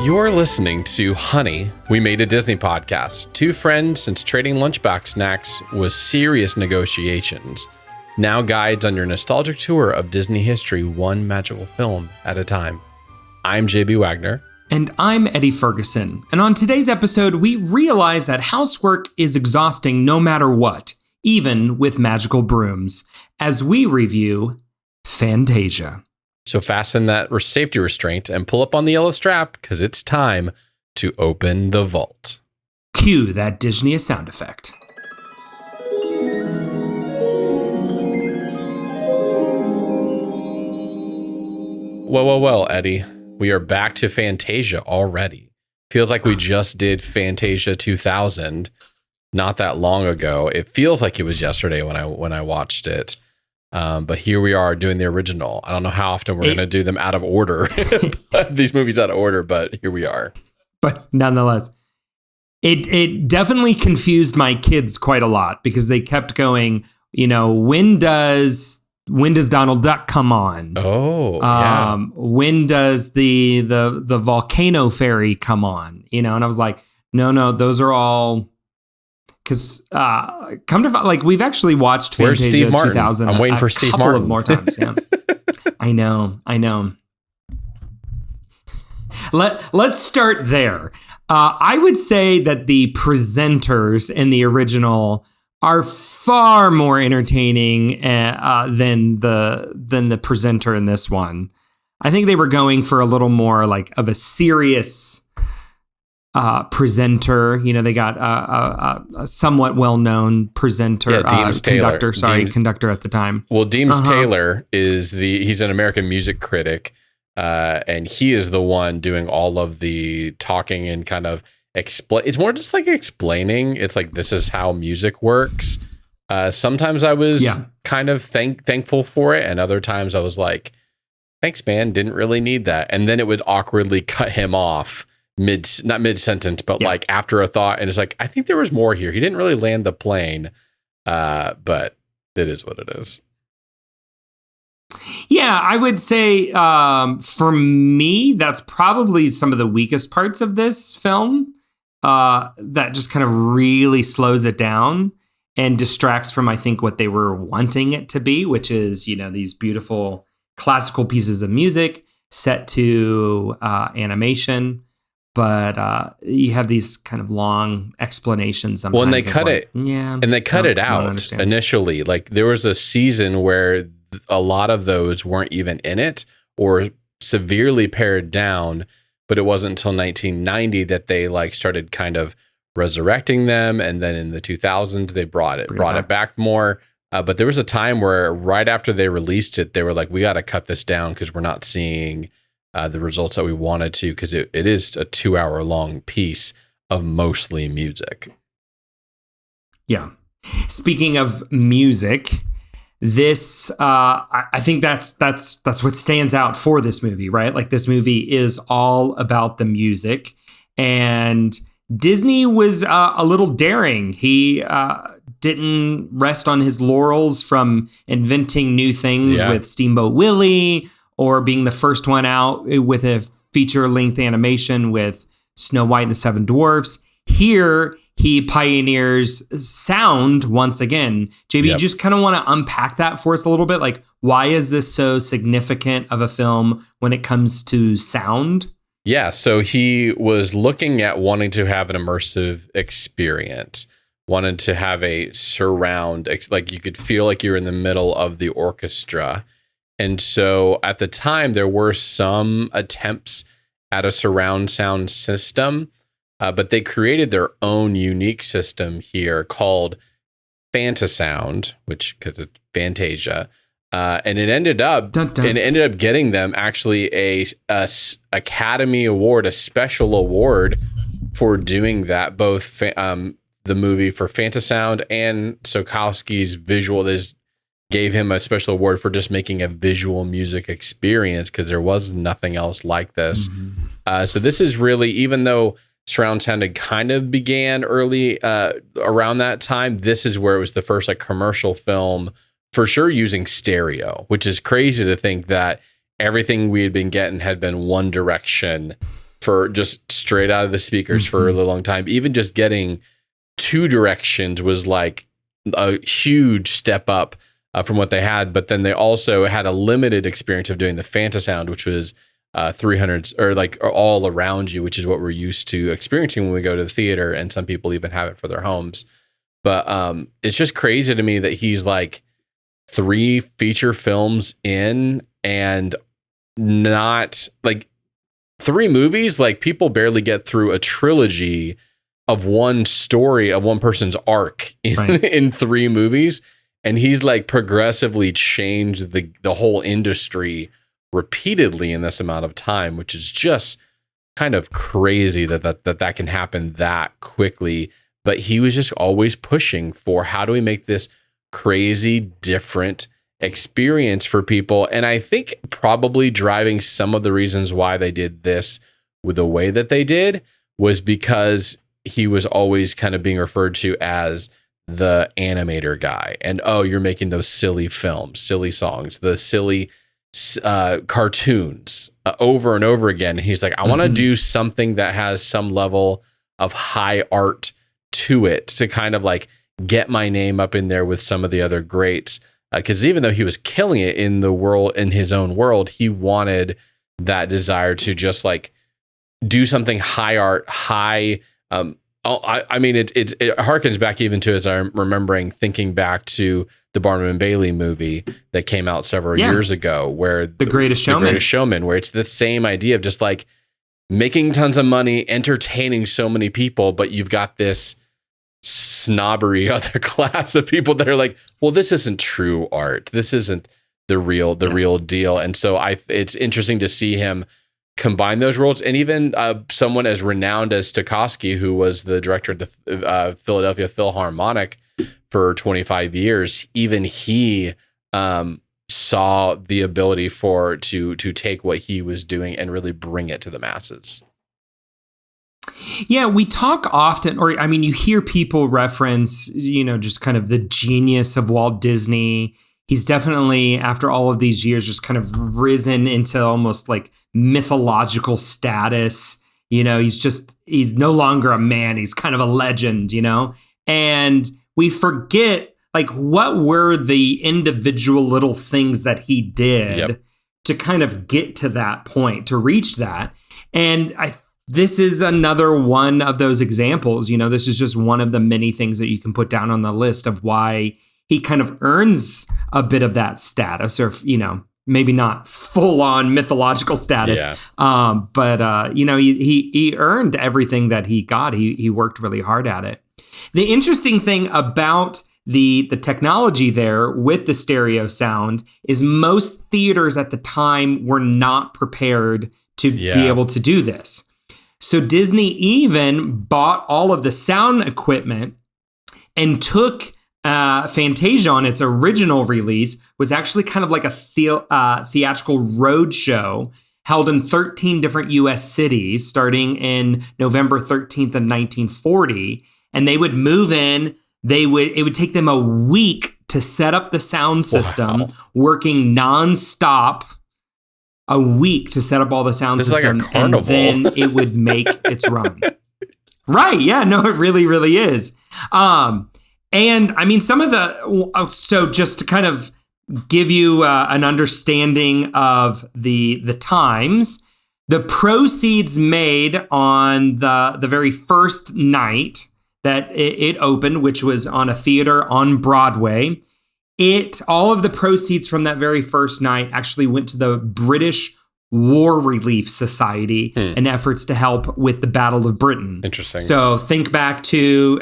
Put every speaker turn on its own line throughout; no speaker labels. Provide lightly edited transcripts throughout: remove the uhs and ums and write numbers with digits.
You're listening to Honey, We Made a Disney Podcast. Two friends since trading lunchbox snacks was serious negotiations. Now guides on your nostalgic tour of Disney history, one magical film at a time. I'm JB Waggoner.
And I'm Eddie Ferguson. And on today's episode, we realize that housework is exhausting no matter what, even with magical brooms, as we review Fantasia.
So fasten that safety restraint and pull up on the yellow strap because it's time to open the vault.
Cue that Disney sound effect.
Well, Eddie. We are back to Fantasia already. Feels like we just did Fantasia 2000 not that long ago. It feels like it was yesterday when I watched it. But here we are doing the original. I don't know how often we're going to do them out of order, these movies out of order, but here we are.
But nonetheless, it definitely confused my kids quite a lot because they kept going, when does Donald Duck come on?
Oh, yeah.
When does the volcano fairy come on? And I was like, no, those are all. Because come to like we've actually watched Fantasia 2000.
I'm waiting for Steve Martin.
A couple of more times. Yeah, I know. Let's start there. I would say that the presenters in the original are far more entertaining than the presenter in this one. I think they were going for a little more like of a serious presenter. They got a somewhat well-known presenter,
Deems Taylor.
Conductor at the time.
Well, Deems Taylor he's an American music critic, and he is the one doing all of the talking and kind of it's more just like explaining. It's like, this is how music works. Sometimes I was kind of thankful for it, and other times I was like, thanks, man, didn't really need that. And then it would awkwardly cut him off not mid sentence, but like after a thought, and it's like, I think there was more here. He didn't really land the plane, but it is what it is. Yeah,
I would say for me, that's probably some of the weakest parts of this film. That just kind of really slows it down and distracts from, I think, what they were wanting it to be, which is, these beautiful classical pieces of music set to animation. But you have these kind of long explanations sometimes.
Well, and they cut it out initially. Like, there was a season where a lot of those weren't even in it or severely pared down. But it wasn't until 1990 that they started kind of resurrecting them. And then in the 2000s, they brought it back more. But there was a time where right after they released it, they were like, we got to cut this down because we're not seeing the results that we wanted to, because it is a 2-hour long piece of mostly music.
Yeah. Speaking of music, this I think that's what stands out for this movie, right? Like, this movie is all about the music, and Disney was a little daring. He didn't rest on his laurels from inventing new things with Steamboat Willie, or being the first one out with a feature-length animation with Snow White and the Seven Dwarfs. Here, he pioneers sound once again. JB, you just kind of want to unpack that for us a little bit? Like, why is this so significant of a film when it comes to sound?
Yeah, so he was looking at wanting to have an immersive experience, wanted to have a surround, like you could feel like you're in the middle of the orchestra. And so at the time, there were some attempts at a surround sound system, but they created their own unique system here called Fantasound, because it's Fantasia, and it ended up getting them actually a Academy Award, a special award for doing that. Both the movie for Fantasound and Sokowski's visual gave him a special award for just making a visual music experience, because there was nothing else like this. So this is really, even though surround sound had kind of began early around that time, this is where it was the first commercial film for sure using stereo, which is crazy to think that everything we had been getting had been one direction for just straight out of the speakers for a really long time. Even just getting 2 directions was like a huge step up from what they had. But then they also had a limited experience of doing the Fantasound, which was 300 or like all around you, which is what we're used to experiencing when we go to the theater. And some people even have it for their homes. But it's just crazy to me that he's like 3 feature films in and not like 3 movies. Like people barely get through a trilogy of one story of one person's arc in 3 movies. And he's like progressively changed the whole industry repeatedly in this amount of time, which is just kind of crazy that can happen that quickly. But he was just always pushing for how do we make this crazy different experience for people. And I think probably driving some of the reasons why they did this with the way that they did was because he was always kind of being referred to as the animator guy. And, oh, you're making those silly films, silly songs, the silly cartoons over and over again. He's like, I want to do something that has some level of high art to it to kind of like get my name up in there with some of the other greats. Because even though he was killing it in the world, in his own world, he wanted that desire to just like do something high art, high. I mean, it harkens back even to, as I'm remembering, thinking back to the Barnum and Bailey movie that came out several years ago, where
The Greatest Showman,
where it's the same idea of just like making tons of money, entertaining so many people, but you've got this snobbery other class of people that are like, well, this isn't true art. This isn't the real deal. And so it's interesting to see him combine those roles. And even someone as renowned as Stokowski, who was the director of the Philadelphia Philharmonic for 25 years, even he saw the ability to take what he was doing and really bring it to the masses.
Yeah, we talk often, or I mean, you hear people reference, just kind of the genius of Walt Disney. He's definitely, after all of these years, just kind of risen into almost like mythological status. He's no longer a man. He's kind of a legend, and we forget like what were the individual little things that he did to kind of get to that point, to reach that. And this is another one of those examples. This is just one of the many things that you can put down on the list of why he kind of earns a bit of that status, or, maybe not full on mythological status. But he earned everything that he got. He worked really hard at it. The interesting thing about the technology there with the stereo sound is most theaters at the time were not prepared to be able to do this. So Disney even bought all of the sound equipment and took Fantasia on its original release, was actually kind of like a theatrical road show held in 13 different U.S. cities starting in November 13th of 1940. And they would move in. It would take them a week to set up the sound system, working nonstop. A week to set up all the sound system,
like a carnival.
And then it would make its run. Right? Yeah. No, it really, really is. And I mean, so just to kind of give you an understanding of the times, the proceeds made on the very first night that it opened, which was on a theater on Broadway, all of the proceeds from that very first night actually went to the British War Relief Society in efforts to help with the Battle of Britain.
Interesting.
So think back to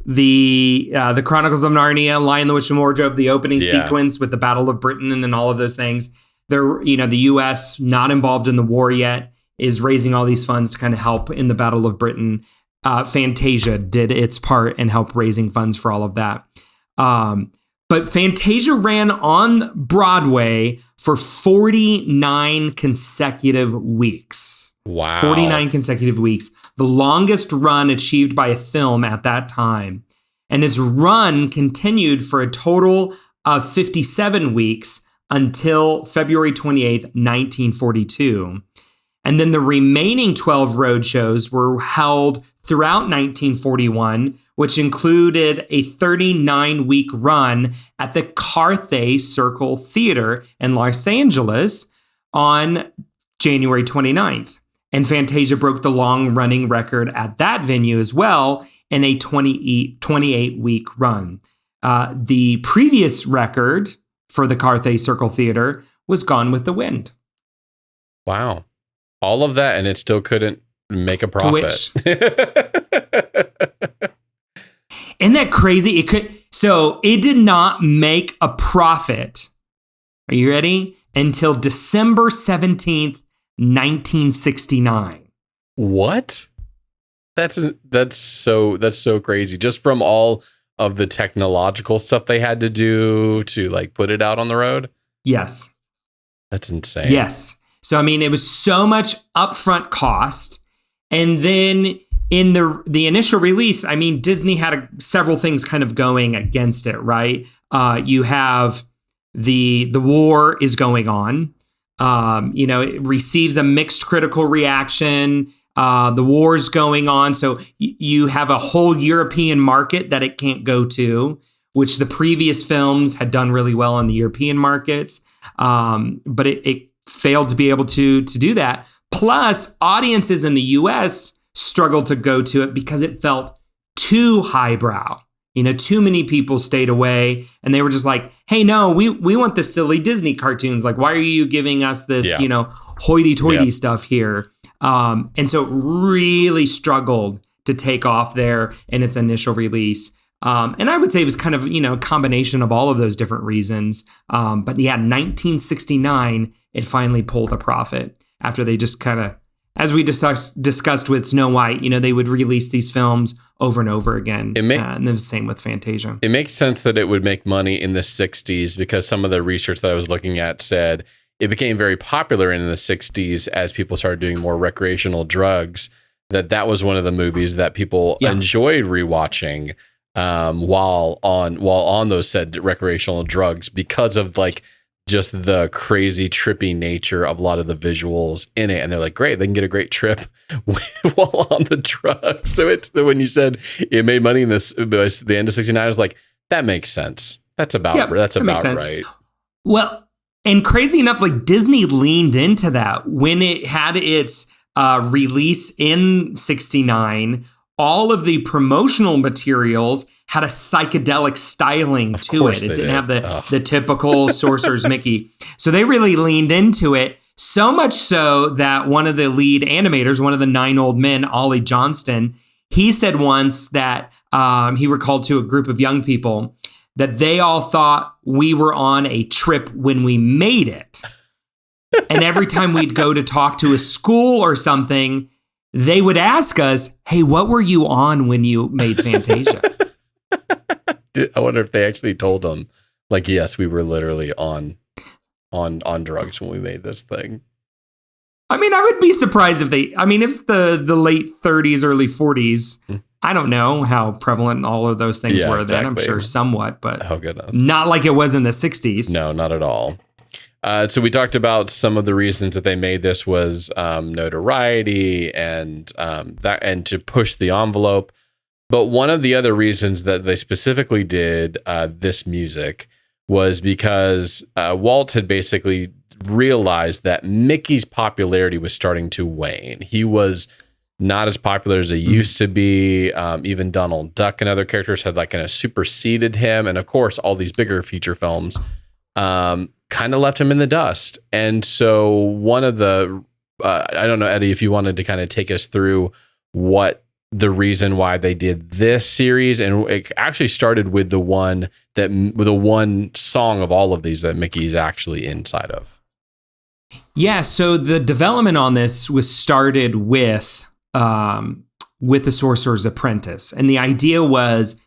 the Chronicles of Narnia, Lion, the Witch and Wardrobe, the opening sequence with the Battle of Britain and all of those things. The U.S., not involved in the war yet, is raising all these funds to kind of help in the Battle of Britain. Fantasia did its part in help raising funds for all of that. But Fantasia ran on Broadway for 49 consecutive weeks.
Wow.
49 consecutive weeks. The longest run achieved by a film at that time. And its run continued for a total of 57 weeks until February 28th, 1942. And then the remaining 12 road shows were held throughout 1941, which included a 39-week run at the Carthay Circle Theater in Los Angeles on January 29th. And Fantasia broke the long-running record at that venue as well in a 28-week run. The previous record for the Carthay Circle Theater was Gone with the Wind.
Wow. All of that, and it still couldn't make a profit.
Isn't that crazy? So it did not make a profit. Are you ready? Until December 17th, 1969.
What? That's so crazy. Just from all of the technological stuff they had to do to like put it out on the road?
Yes.
That's insane.
Yes. So, I mean, it was so much upfront cost. And then in the initial release, I mean, Disney had several things kind of going against it, right? You have the war is going on. It receives a mixed critical reaction. The war's going on. So you have a whole European market that it can't go to, which the previous films had done really well in the European markets. But it failed to be able to do that. Plus, audiences in the US struggled to go to it because it felt too highbrow. Too many people stayed away and they were just like, hey, no, we want the silly Disney cartoons. Like, why are you giving us this, hoity-toity stuff here? And so it really struggled to take off there in its initial release. And I would say it was kind of, a combination of all of those different reasons. But yeah, 1969, it finally pulled a profit after they just kind of, as we discussed with Snow White, they would release these films over and over again. And it was the same with Fantasia.
It makes sense that it would make money in the 60s because some of the research that I was looking at said it became very popular in the 60s as people started doing more recreational drugs, that was one of the movies that people enjoyed rewatching while on those said recreational drugs because of like just the crazy trippy nature of a lot of the visuals in it. And they're like, great, they can get a great trip while on the drugs. So when you said it made money in the end of 69, I was like, that makes sense. That's about right.
Well, and crazy enough, like Disney leaned into that when it had its release in 69. All of the promotional materials had a psychedelic styling to it. It didn't have the typical Sorcerer's Mickey. So they really leaned into it, so much so that one of the lead animators, one of the 9 old men, Ollie Johnston, he said once that he recalled to a group of young people that they all thought we were on a trip when we made it. And every time we'd go to talk to a school or something, they would ask us, hey, what were you on when you made Fantasia?
I wonder if they actually told them, like, yes, we were literally on drugs when we made this thing.
I mean, I would be surprised if it's the late 30s, early 40s. I don't know how prevalent all of those things were then. I'm sure somewhat, but not like it was in the 60s.
No, not at all. So we talked about some of the reasons that they made this was notoriety and to push the envelope. But one of the other reasons that they specifically did this music was because Walt had basically realized that Mickey's popularity was starting to wane. He was not as popular as he used to be. Even Donald Duck and other characters had like kind of superseded him. And of course, all these bigger feature films kind of left him in the dust. And so one of the, I don't know, Eddie, if you wanted to kind of take us through what the reason why they did this series. And it actually started with the one song of all of these that Mickey's actually inside of.
Yeah. So the development on this was started with The Sorcerer's Apprentice. And the idea was,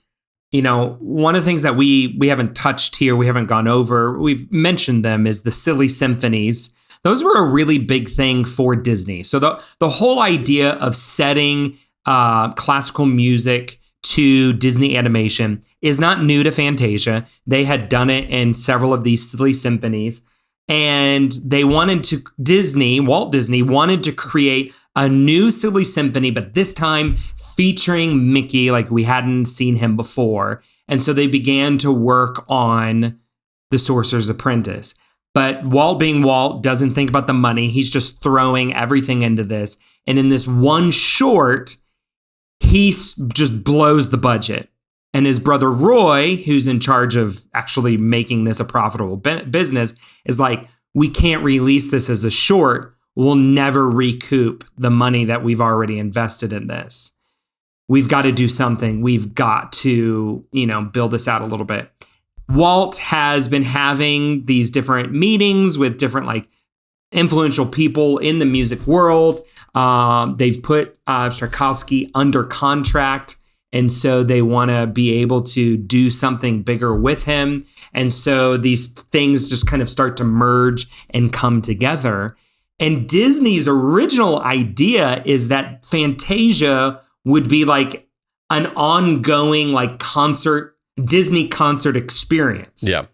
one of the things that we haven't touched here, we haven't gone over, we've mentioned them, is the silly symphonies. Those were a really big thing for Disney. So the whole idea of setting classical music to Disney animation is not new to Fantasia. They had done it in several of these silly symphonies. And Walt Disney wanted to create a new silly symphony, but this time featuring Mickey like we hadn't seen him before. And so they began to work on The Sorcerer's Apprentice. But Walt, being Walt, doesn't think about the money. He's just throwing everything into this. And in this one short, he just blows the budget. And his brother Roy, who's in charge of actually making this a profitable business, is like, we can't release this as a short. We'll never recoup the money that we've already invested in this. We've got to do something. We've got to, build this out a little bit. Walt has been having these different meetings with different influential people in the music world. They've put Tchaikovsky under contract. And so they want to be able to do something bigger with him. And so these things just kind of start to merge and come together. And Disney's original idea is that Fantasia would be like an ongoing Disney concert experience.
Yeah.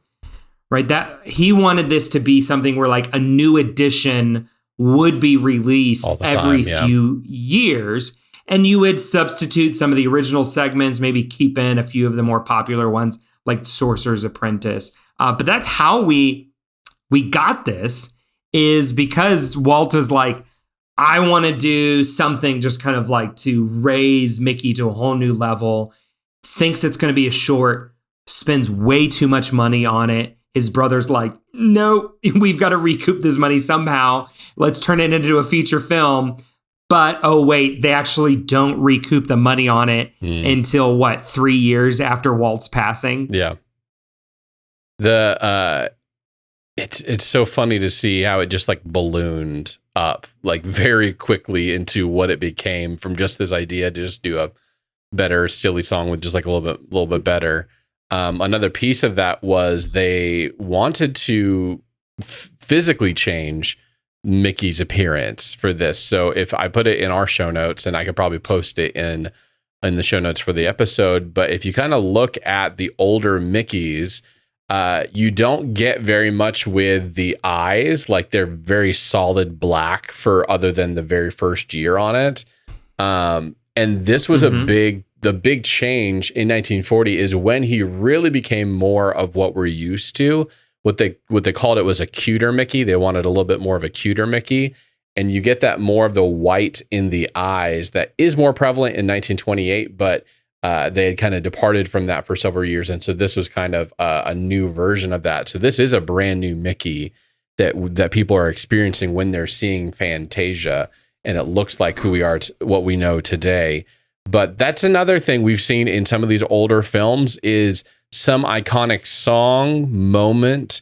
Right. That he wanted this to be something where a new edition would be released every few years. And you would substitute some of the original segments, maybe keep in a few of the more popular ones like Sorcerer's Apprentice. But that's how we got this, is because Walt was like, I want to do something just kind of to raise Mickey to a whole new level. Thinks it's going to be a short, spends way too much money on it. His brother's like, no, we've got to recoup this money somehow. Let's turn it into a feature film. But, oh, wait, they actually don't recoup the money on it until 3 years after Walt's passing?
Yeah. It's so funny to see how it just ballooned up very quickly into what it became, from just this idea to just do a better silly song with just a little bit better. Another piece of that was they wanted to physically change Mickey's appearance for this. So if I put it in our show notes, and I could probably post it in the show notes for the episode, but if you kind of look at the older Mickeys, you don't get very much with the eyes. They're very solid black for other than the very first year on it. And this was the big change in 1940 is when he really became more of what we're used to. What they called it was a cuter Mickey. They wanted a little bit more of a cuter Mickey. And you get that more of the white in the eyes that is more prevalent in 1928, but they had kind of departed from that for several years. And so this was kind of a new version of that. So this is a brand new Mickey that people are experiencing when they're seeing Fantasia. And it looks like who we are, what we know today. But that's another thing we've seen in some of these older films is some iconic song, moment,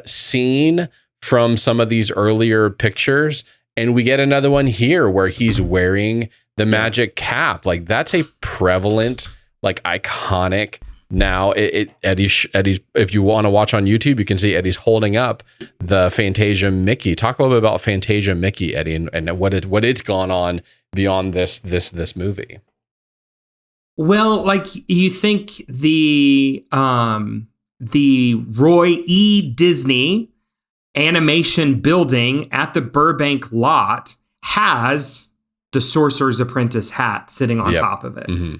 scene from some of these earlier pictures. And we get another one here where he's wearing the magic cap. That's a prevalent, iconic. Now Eddie's, if you want to watch on YouTube, you can see Eddie's holding up the Fantasia Mickey. Talk a little bit about Fantasia Mickey, Eddie, and what it's gone on beyond this movie.
Well, you think the Roy E. Disney animation building at the Burbank lot has the Sorcerer's Apprentice hat sitting on top of it. Mm-hmm.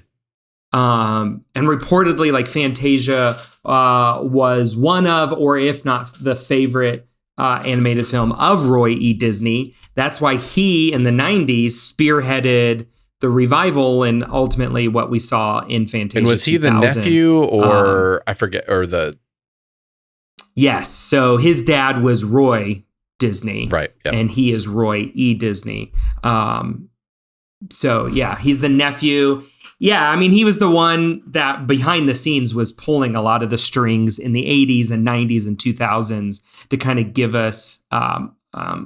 And reportedly, Fantasia was one of, or if not the favorite animated film of Roy E. Disney. That's why he, in the 90s, spearheaded the revival and ultimately what we saw in Fantasia. And
was he the nephew or I forget, or the...
Yes. So his dad was Roy Disney.
Right. Yep.
And he is Roy E. Disney. So yeah, he's the nephew. Yeah, I mean, he was the one that behind the scenes was pulling a lot of the strings in the 80s and 90s and 2000s to kind of give us a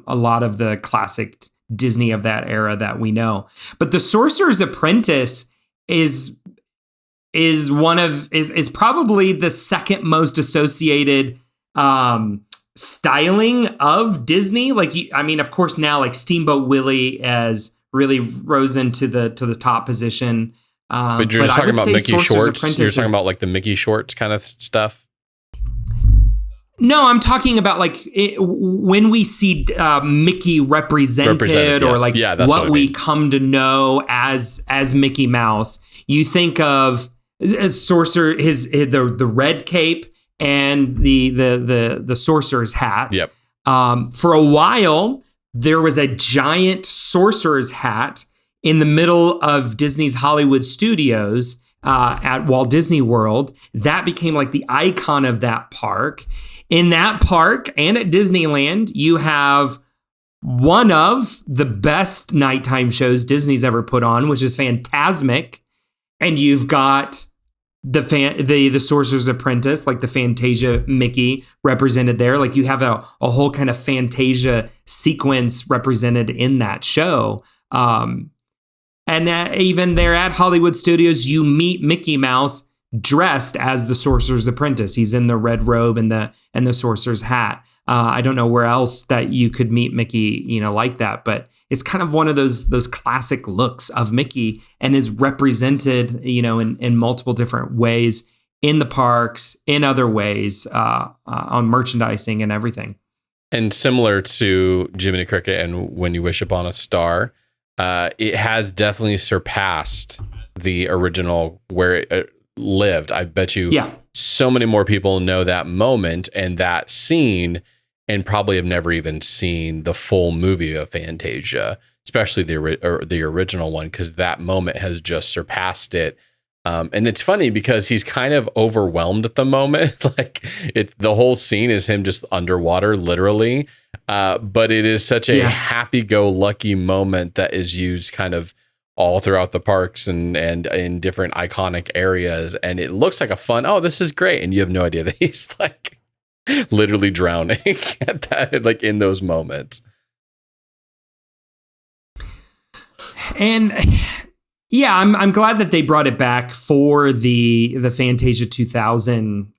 lot of the classic Disney of that era that we know. But The Sorcerer's Apprentice is probably the second most associated styling of Disney. Of course, now Steamboat Willie has really rose into the top position.
But you're just talking about Mickey Shorts. You're talking about the Mickey Shorts kind of stuff.
No, I'm talking about like when we see Mickey represented or
yes.
like what we come to know as Mickey Mouse. You think of Sorcerer, the red cape and the sorcerer's hat.
Yep.
For a while, there was a giant sorcerer's hat in the middle of Disney's Hollywood Studios at Walt Disney World. That became like the icon of that park. In that park and at Disneyland, you have one of the best nighttime shows Disney's ever put on, which is Fantasmic. And you've got the Sorcerer's Apprentice, like the Fantasia Mickey represented there. Like you have a whole kind of Fantasia sequence represented in that show. And even there at Hollywood Studios, you meet Mickey Mouse dressed as the Sorcerer's Apprentice. He's in the red robe and the sorcerer's hat. I don't know where else that you could meet Mickey, like that, but it's kind of one of those classic looks of Mickey and is represented, in multiple different ways in the parks, in other ways, on merchandising and everything.
And similar to Jiminy Cricket and When You Wish Upon a Star, it has definitely surpassed the original where it lived. I bet you so many more people know that moment and that scene and probably have never even seen the full movie of Fantasia, especially the original one, because that moment has just surpassed it. And it's funny because he's kind of overwhelmed at the moment. Like the whole scene is him just underwater, literally. But it is such a happy-go-lucky moment that is used kind of all throughout the parks and in different iconic areas. And it looks like a fun, this is great. And you have no idea that he's like literally drowning at that, like in those moments.
And I'm glad that they brought it back for the Fantasia 2000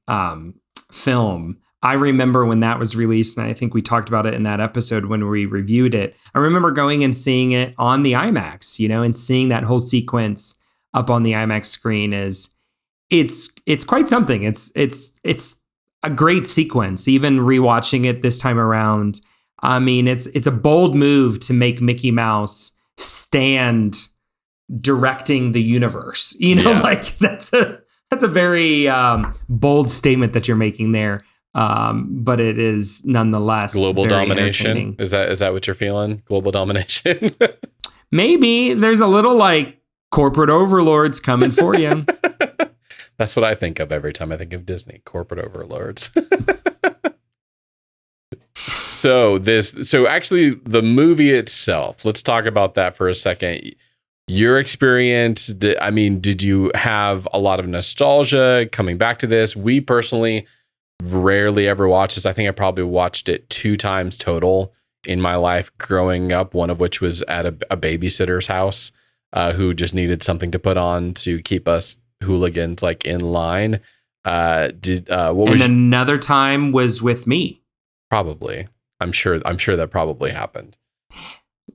film. I remember when that was released, and I think we talked about it in that episode when we reviewed it. I remember going and seeing it on the IMAX, and seeing that whole sequence up on the IMAX screen it's quite something. It's a great sequence. Even rewatching it this time around, I mean, it's a bold move to make Mickey Mouse stand directing the universe. Like that's a very bold statement that you're making there. But it is nonetheless
global domination. Is that what you're feeling? Global domination?
Maybe there's a little like corporate overlords coming for you.
That's what I think of every time I think of Disney, corporate overlords. So actually the movie itself, let's talk about that for a second. Your experience, did you have a lot of nostalgia coming back to this? We personally rarely ever watch this. I think I probably watched it 2 times total in my life growing up, one of which was at a babysitter's house who just needed something to put on to keep us hooligans like in line. Another time was with me. Probably. I'm sure that probably happened.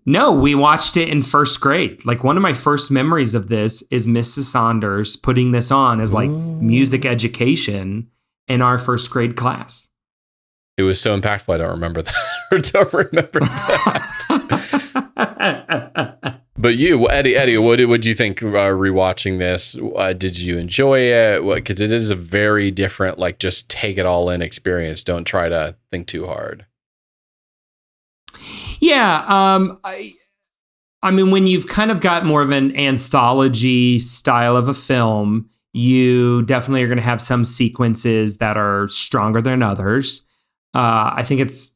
No, we watched it in first grade. Like one of my first memories of this is Mrs. Saunders putting this on as like music education in our first grade class.
It was so impactful. I don't remember that. I don't remember that. But you, Eddie, what did you think rewatching this? Did you enjoy it? Because it is a very different, like, just take it all in experience. Don't try to think too hard.
Yeah. I mean, when you've kind of got more of an anthology style of a film, you definitely are going to have some sequences that are stronger than others. I think it's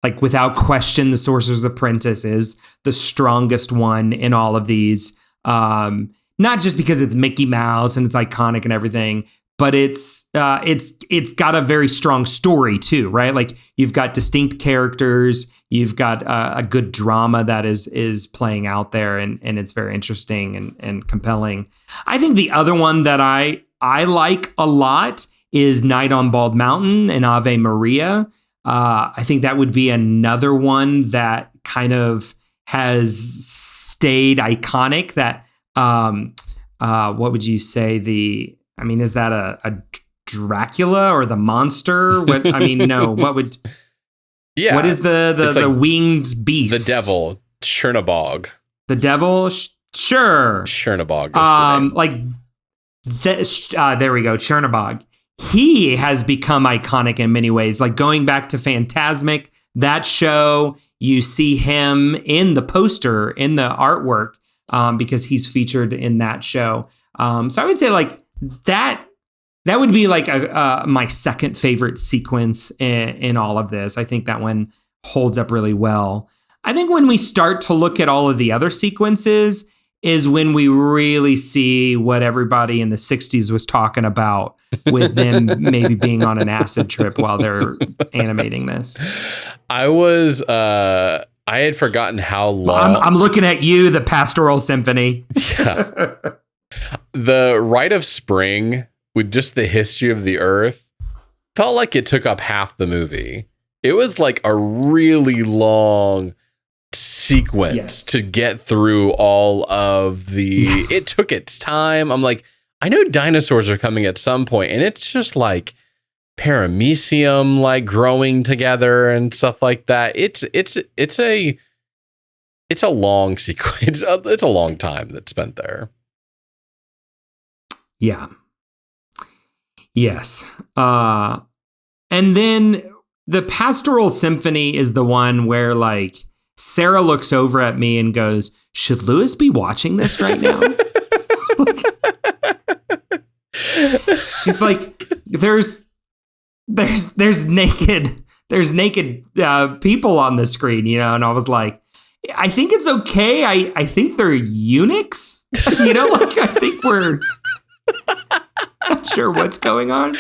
like without question, The Sorcerer's Apprentice is the strongest one in all of these. Not just because it's Mickey Mouse and it's iconic and everything, but it's got a very strong story too, right? Like you've got distinct characters, you've got a good drama that is playing out there, and it's very interesting and compelling. I think the other one that I like a lot is Night on Bald Mountain and Ave Maria. I think that would be another one that kind of has stayed iconic. That what would you say is that a Dracula or the monster? What I mean, no. What would?
Yeah.
What is the winged beast?
The devil, Chernabog.
The devil, sure.
Chernabog. Is the name.
Like there we go, Chernabog. He has become iconic in many ways. Like going back to Phantasmic, that show, you see him in the poster, in the artwork, because he's featured in that show. So I would say like that would be like my second favorite sequence in all of this. I think that one holds up really well. I think when we start to look at all of the other sequences is when we really see what everybody in the 60s was talking about with them maybe being on an acid trip while they're animating this.
I had forgotten how long.
I'm looking at you, the Pastoral Symphony.
Yeah. The Rite of Spring, with just the history of the Earth, felt like it took up half the movie. It was like a really long sequence to get through all of the. It took its time. I'm like, I know dinosaurs are coming at some point, and it's just like paramecium like growing together and stuff like that. It's a long sequence. It's a long time that's spent there.
Yeah. Yes. And then the Pastoral Symphony is the one where like Sarah looks over at me and goes, "Should Lewis be watching this right now?" She's like, there's naked people on the screen, you know? And I was like, I think it's okay. I think they're eunuchs, you know, like I think we're not sure what's going on.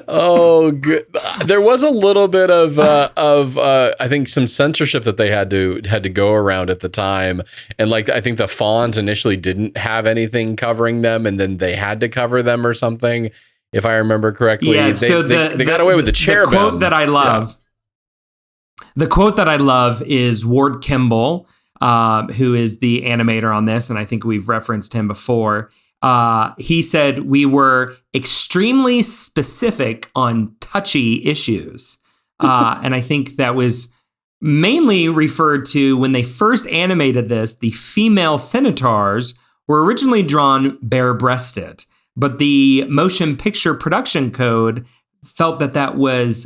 Oh, good. There was a little bit of I think some censorship that they had to go around at the time, and like I think the fawns initially didn't have anything covering them, and then they had to cover them or something, if I remember correctly.
Yeah,
they got away with the cherubim.
The quote that I love. Yeah. The quote that I love is Ward Kimball, who is the animator on this, and I think we've referenced him before. He said, "We were extremely specific on touchy issues." And I think that was mainly referred to when they first animated this. The female centaurs were originally drawn bare-breasted, but the motion picture production code felt that was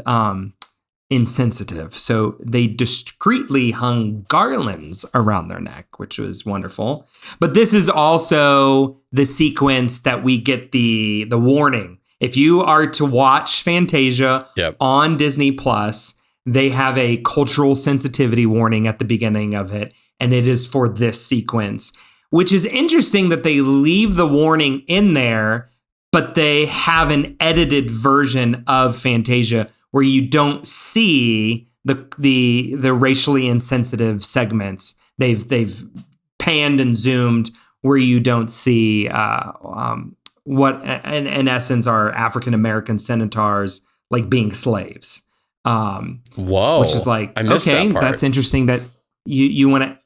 insensitive. So they discreetly hung garlands around their neck, which was wonderful. But this is also the sequence that we get the warning. If you are to watch Fantasia on Disney Plus, they have a cultural sensitivity warning at the beginning of it, and it is for this sequence, which is interesting that they leave the warning in there, but they have an edited version of Fantasia where you don't see the racially insensitive segments. They've panned and zoomed where you don't see what in essence are African American centaurs like being slaves.
Whoa!
Which is like,
I missed
okay,
that part.
That's interesting that you want to.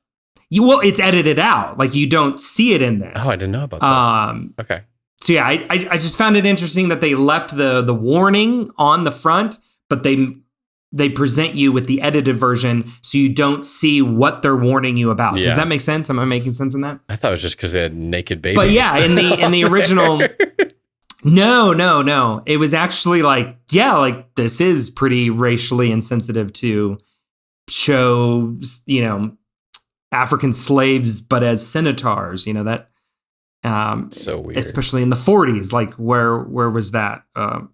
Well, it's edited out. Like you don't see it in this.
Oh, I didn't know about that. Okay.
So yeah, I just found it interesting that they left the warning on the front, but they present you with the edited version so you don't see what they're warning you about. Yeah. Does that make sense? Am I making sense in that?
I thought it was just because they had naked babies.
But yeah, in the original, no. It was actually like, yeah, like this is pretty racially insensitive to show, you know, African slaves, but as centaurs, you know, that.
So weird,
especially in the 40s. Like where was that?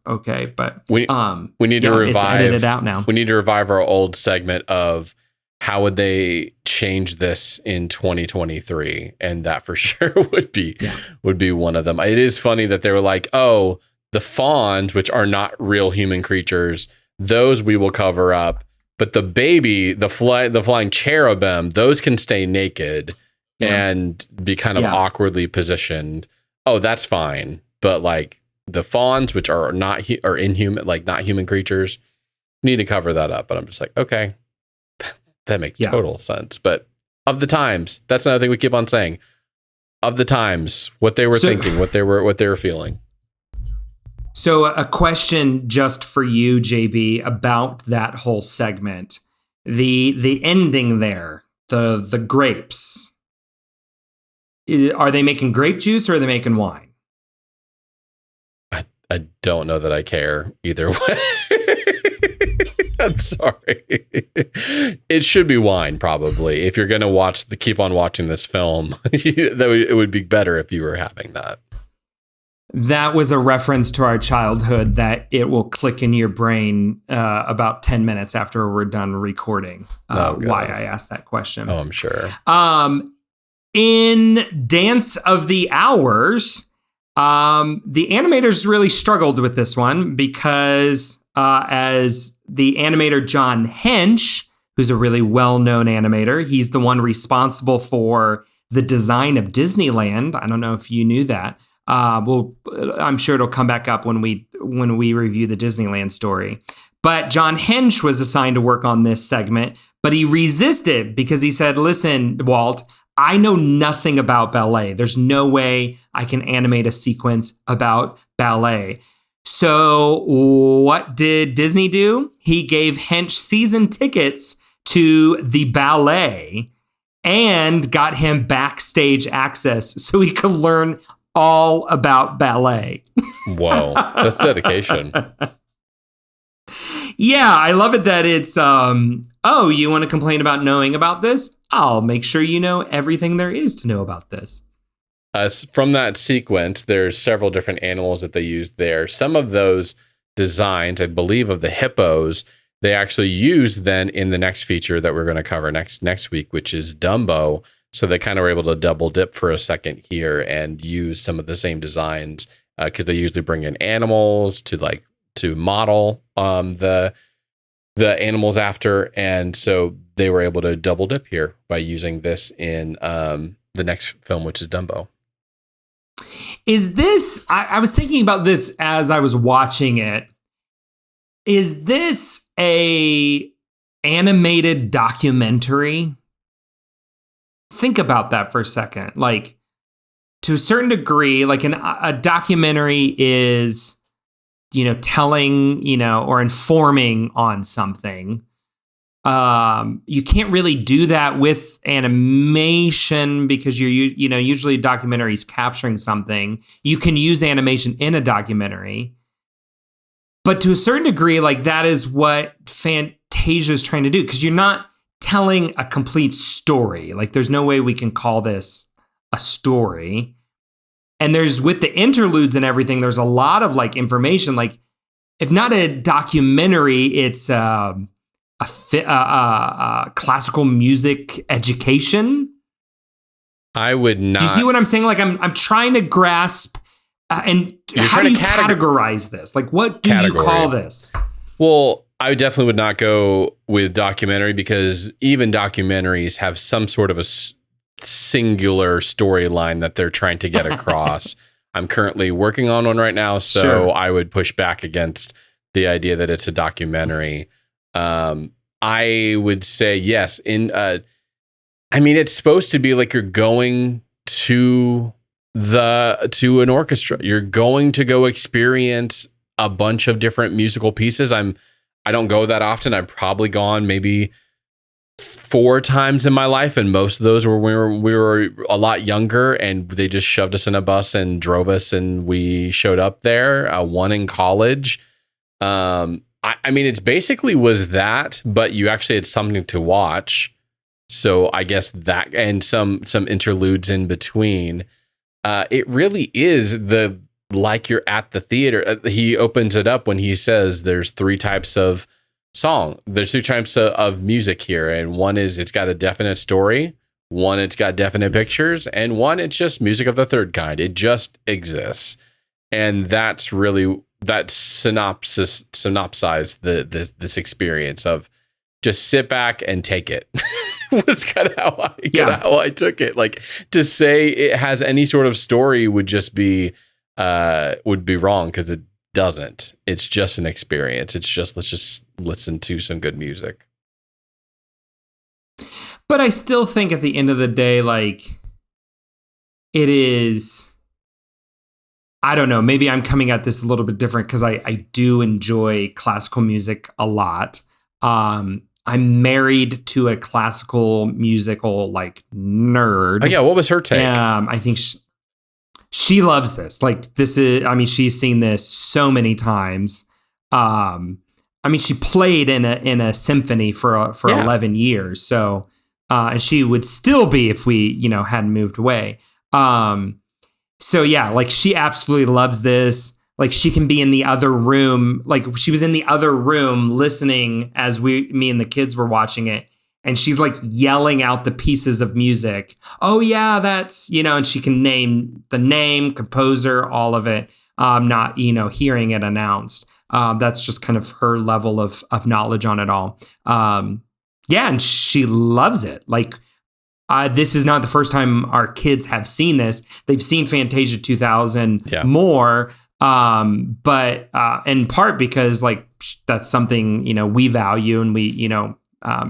Okay, but
we need to revive.
It's edited out now.
We need to revive our old segment of how would they change this in 2023, and that for sure would be one of them. It is funny that they were like, oh, the fawns, which are not real human creatures, those we will cover up, but the baby, the flying cherubim, those can stay naked. And be kind of awkwardly positioned. Oh, that's fine. But like the fawns, which are are inhuman, like not human creatures, need to cover that up. But I'm just like, okay, that makes total sense. But of the times, that's another thing we keep on saying. Of the times, what they were thinking, what they were feeling.
So a question just for you, JB, about that whole segment. The ending there, the grapes. Are they making grape juice or are they making wine?
I don't know that I care either way. I'm sorry. It should be wine, probably. If you're going to keep on watching this film, it would be better if you were having that.
That was a reference to our childhood that it will click in your brain about 10 minutes after we're done recording. Why I asked that question.
Oh, I'm sure.
In Dance of the Hours, the animators really struggled with this one because as the animator John Hench, who's a really well-known animator, he's the one responsible for the design of Disneyland. I don't know if you knew that. I'm sure it'll come back up when we review the Disneyland story. But John Hench was assigned to work on this segment, but he resisted because he said, "Listen, Walt, I know nothing about ballet. There's no way I can animate a sequence about ballet." So what did Disney do? He gave Hench season tickets to the ballet and got him backstage access so he could learn all about ballet.
Whoa, that's dedication.
Yeah, I love it that it's, oh, you want to complain about knowing about this? I'll make sure you know everything there is to know about this.
From that sequence, there's several different animals that they used there. Some of those designs, I believe, of the hippos, they actually used then in the next feature that we're going to cover next week, which is Dumbo. So they kind of were able to double dip for a second here and use some of the same designs because they usually bring in animals to model the animals after, and so they were able to double dip here by using this in the next film, which is Dumbo.
Is this? I was thinking about this as I was watching it. Is this a animated documentary? Think about that for a second. Like, to a certain degree, like a documentary is, telling, or informing on something. You can't really do that with animation because usually documentaries capturing something. You can use animation in a documentary. But to a certain degree, like that is what Fantasia is trying to do, because you're not telling a complete story. Like there's no way we can call this a story. And there's, with the interludes and everything, there's a lot of like information. Like, if not a documentary, it's a classical music education.
I would not.
Do you see what I'm saying? Like I'm trying to grasp. And how do you categorize this? Like, what do you call this?
Well, I definitely would not go with documentary because even documentaries have some sort of a singular storyline that they're trying to get across. I'm currently working on one right now, so sure. I would push back against the idea that it's a documentary. I would say yes. It's supposed to be like you're going to an orchestra. You're going to go experience a bunch of different musical pieces. I don't go that often. I've probably gone maybe 4 times in my life, and most of those were when we were a lot younger, and they just shoved us in a bus and drove us, and we showed up there. One in college. It's basically was that, but you actually had something to watch. So I guess that, and some interludes in between. It really is like you're at the theater. He opens it up when he says there's 3 types of song. There's 2 types of music here, and one is it's got a definite story, one it's got definite pictures, and one it's just music of the third kind. It just exists, and that's really that synopsized this experience of just sit back and take it. Was kind of how I took it. Like, to say it has any sort of story would just be wrong, because it doesn't. It's just an experience. It's just, let's just listen to some good music.
But I still think at the end of the day, like, it is, I don't know, maybe I'm coming at this a little bit different because I do enjoy classical music a lot. I'm married to a classical musical like nerd.
Oh yeah, what was her take?
I think she loves this. Like this is, I mean, she's seen this so many times. I mean, she played in a symphony for 11 years. So, and she would still be if we, hadn't moved away. So yeah, like she absolutely loves this. Like she can be in the other room. Like she was in the other room listening as me and the kids were watching it. And she's like yelling out the pieces of music. Oh yeah, that's, and she can name the name, composer, all of it. Not, hearing it announced. That's just kind of her level of knowledge on it all. Yeah, and she loves it. Like this is not the first time our kids have seen this. They've seen Fantasia 2000 more. But in part because like that's something, we value and we,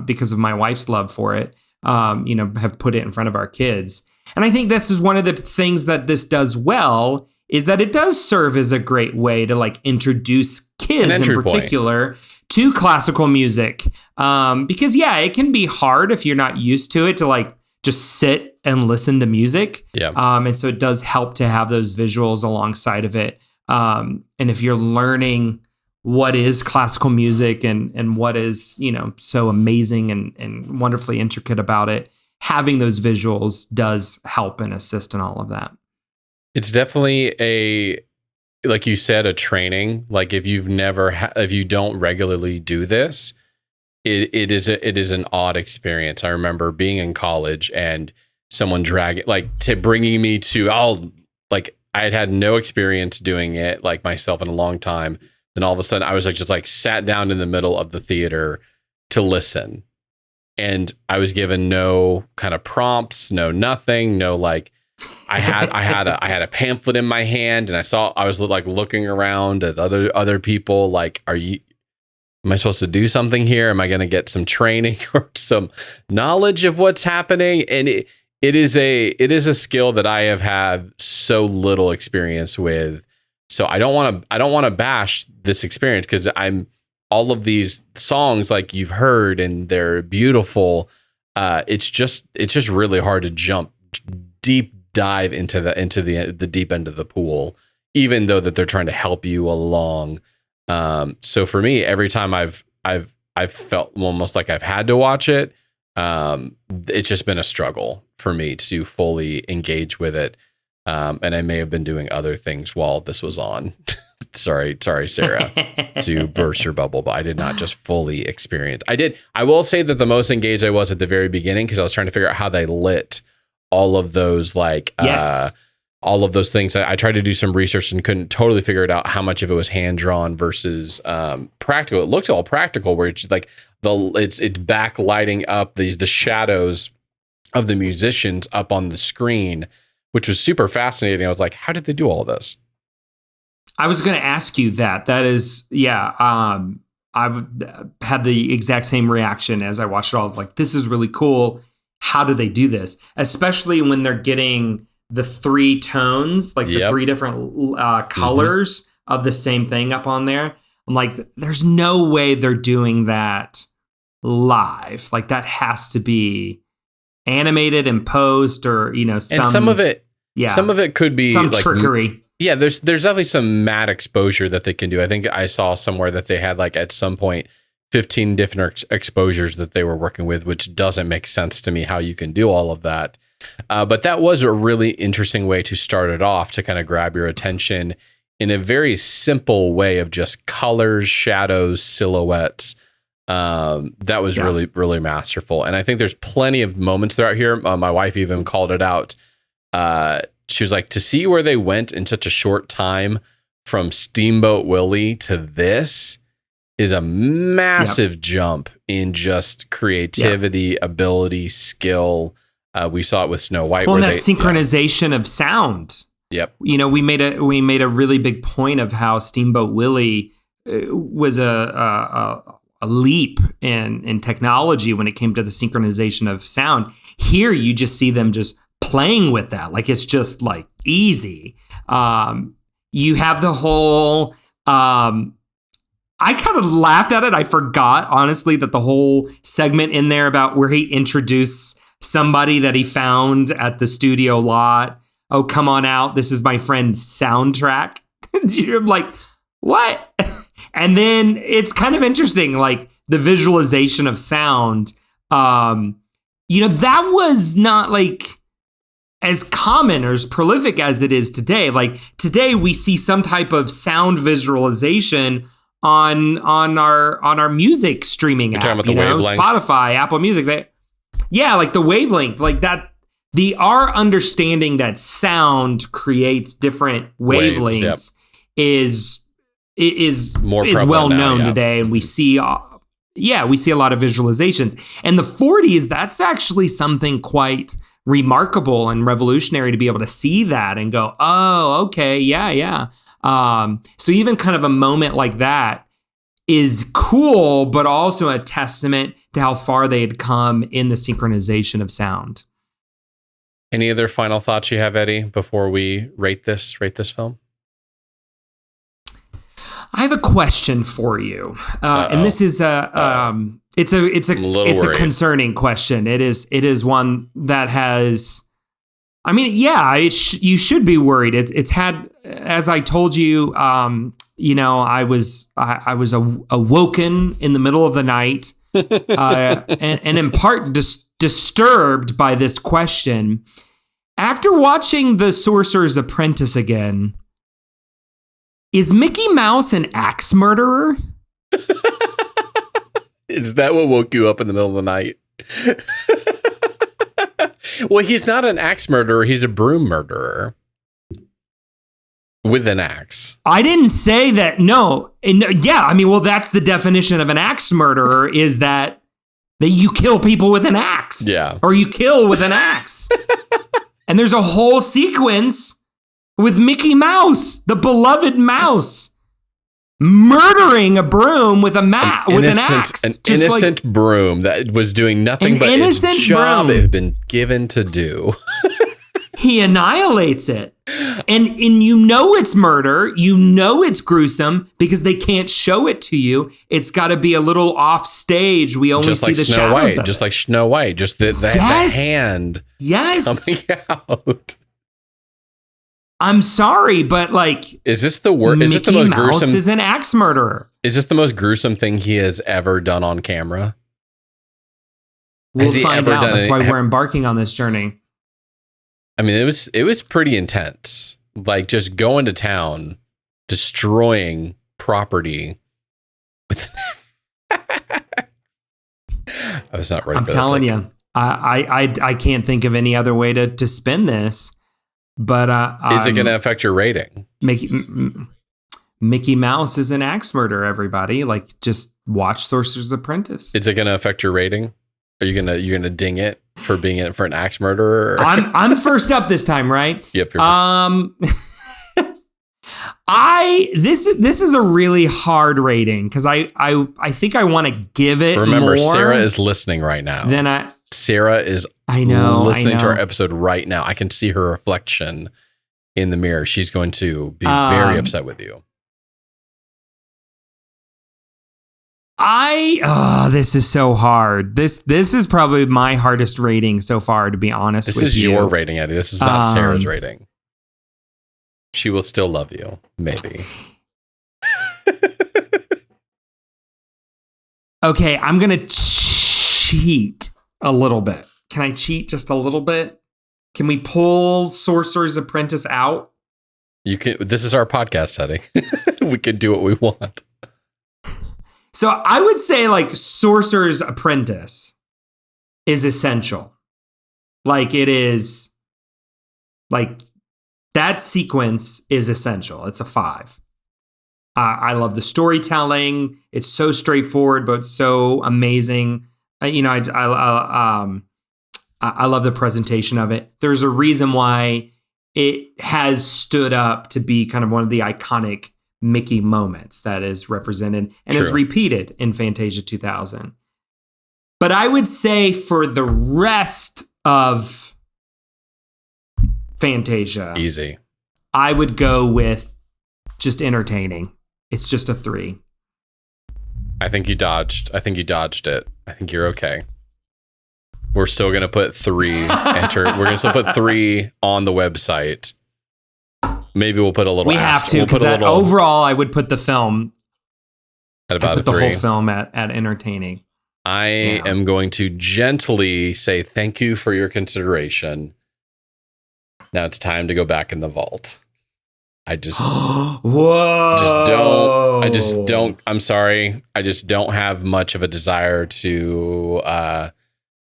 because of my wife's love for it, have put it in front of our kids. And I think this is one of the things that this does well is that it does serve as a great way to like introduce kids in particular to classical music. Because it can be hard if you're not used to it to like just sit and listen to music. Yeah. And so it does help to have those visuals alongside of it. And if you're learning what is classical music and what is, so amazing and wonderfully intricate about it, having those visuals does help and assist in all of that.
It's definitely like you said, a training. Like if you've never, if you don't regularly do this, it is an odd experience. I remember being in college and someone bringing me to, I had no experience doing it like myself in a long time. Then all of a sudden I was just sat down in the middle of the theater to listen. And I was given no kind of prompts, no nothing, no I had a pamphlet in my hand and I was looking around at other people am I supposed to do something here? Am I going to get some training or some knowledge of what's happening? And it is a skill that I have had so little experience with. So I don't want to bash this experience because all of these songs like you've heard and they're beautiful. It's just really hard to jump deep dive into the deep end of the pool, even though that they're trying to help you along. So for me, every time I've felt almost like I've had to watch it, it's just been a struggle for me to fully engage with it. And I may have been doing other things while this was on. Sorry, Sarah, to burst your bubble, but I did not just fully experience. I will say that the most engaged I was at the very beginning because I was trying to figure out how they lit all of those all of those things. I tried to do some research and couldn't totally figure it out how much of it was hand drawn versus practical. It looked all practical where it's it's backlighting up the shadows of the musicians up on the screen, which was super fascinating. I was like, how did they do all this?
I was going to ask you that. That is, I had the exact same reaction as I watched it all. I was like, this is really cool. How do they do this? Especially when they're getting the three tones, the three different colors of the same thing up on there. I'm like, there's no way they're doing that live. Like that has to be animated in post or, some of it could be some trickery.
Yeah, there's definitely some matte exposure that they can do. I think I saw somewhere that they had at some point 15 different exposures that they were working with, which doesn't make sense to me how you can do all of that. But that was a really interesting way to start it off to kind of grab your attention in a very simple way of just colors, shadows, silhouettes. That was really, really masterful. And I think there's plenty of moments throughout here. My wife even called it out. She was like, to see where they went in such a short time from Steamboat Willie to this is a massive jump in just creativity, ability, skill. We saw it with Snow White.
Well, and that synchronization of sound.
Yep.
We made a really big point of how Steamboat Willie was a leap in technology when it came to the synchronization of sound. Here, you just see them just playing with that. Like it's just easy. You have the whole, I kind of laughed at it. I forgot, honestly, that the whole segment in there about where he introduced somebody that he found at the studio lot. Oh, come on out. This is my friend Soundtrack. You're like, what? And then it's kind of interesting, like the visualization of sound. That was not like as common or as prolific as it is today. Like today we see some type of sound visualization on our music streaming app, Spotify, Apple Music. Like the wavelength, like that. Our understanding that sound creates different wavelengths is well known today, and we see a lot of visualizations. And the 40s, that's actually something quite remarkable and revolutionary to be able to see that and go, oh, okay, yeah. So even kind of a moment like that is cool, but also a testament to how far they had come in the synchronization of sound.
Any other final thoughts you have, Eddie, before we rate this film?
I have a question for you, and this is it's a concerning question. It is one that has. I mean, you should be worried. It's had, as I told you, I was awoken in the middle of the night, and in part disturbed by this question. After watching The Sorcerer's Apprentice again, is Mickey Mouse an axe murderer?
Is that what woke you up in the middle of the night? Well, he's not an axe murderer. He's a broom murderer with an axe.
I didn't say that. No. That's the definition of an axe murderer, is that you kill people with an axe.
Yeah.
Or you kill with an axe. And there's a whole sequence with Mickey Mouse, the beloved mouse, murdering a broom with an axe.
An innocent broom that was doing nothing but its job it had been given to do.
He annihilates it. And it's murder. It's gruesome because they can't show it to you. It's got to be a little off stage. We only see the shadows of it.
Just like Snow White. Just the hand coming out.
I'm sorry, but
is this the worst? Is this the most gruesome?
Mouse is an axe murderer.
Is this the most gruesome thing he has ever done on camera?
We'll find out. That's why we're embarking on this journey.
I mean, it was pretty intense. Like just going to town, destroying property. I was not ready.
I'm telling you, I can't think of any other way to spin this. But
is it going to affect your rating?
Mickey Mouse is an axe murderer. Everybody, just watch Sorcerer's Apprentice.
Is it going to affect your rating? Are you gonna ding it for being in it for an axe murderer?
I'm first up this time, right?
Yep.
This is a really hard rating because I think I want to give it.
Remember,
more
Sarah is listening right now. Sarah is listening to our episode right now. I can see her reflection in the mirror. She's going to be very upset with you.
This is so hard. This is probably my hardest rating so far, to be honest with you. This
is your rating, Eddie. This is not Sarah's rating. She will still love you, maybe.
Okay, I'm going to cheat a little bit. Can I cheat just a little bit? Can we pull Sorcerer's Apprentice out?
You can. This is our podcast setting. We can do what we want.
So I would say Sorcerer's Apprentice is essential. It is that sequence is essential. It's a 5. I love the storytelling. It's so straightforward, but so amazing. I love the presentation of it. There's a reason why it has stood up to be kind of one of the iconic Mickey moments that is represented and is repeated in Fantasia 2000. But I would say for the rest of Fantasia,
easy,
I would go with just entertaining. It's just a 3.
I think you dodged it. I think you're okay. We're still going to put 3 we're going to still put 3 on the website. Maybe we'll put a little.
We have to, because overall, I would put the film
at about a 3.
The whole film at entertaining.
I am going to gently say thank you for your consideration. Now it's time to go back in the vault. I just
whoa.
I'm sorry. I just don't have much of a desire to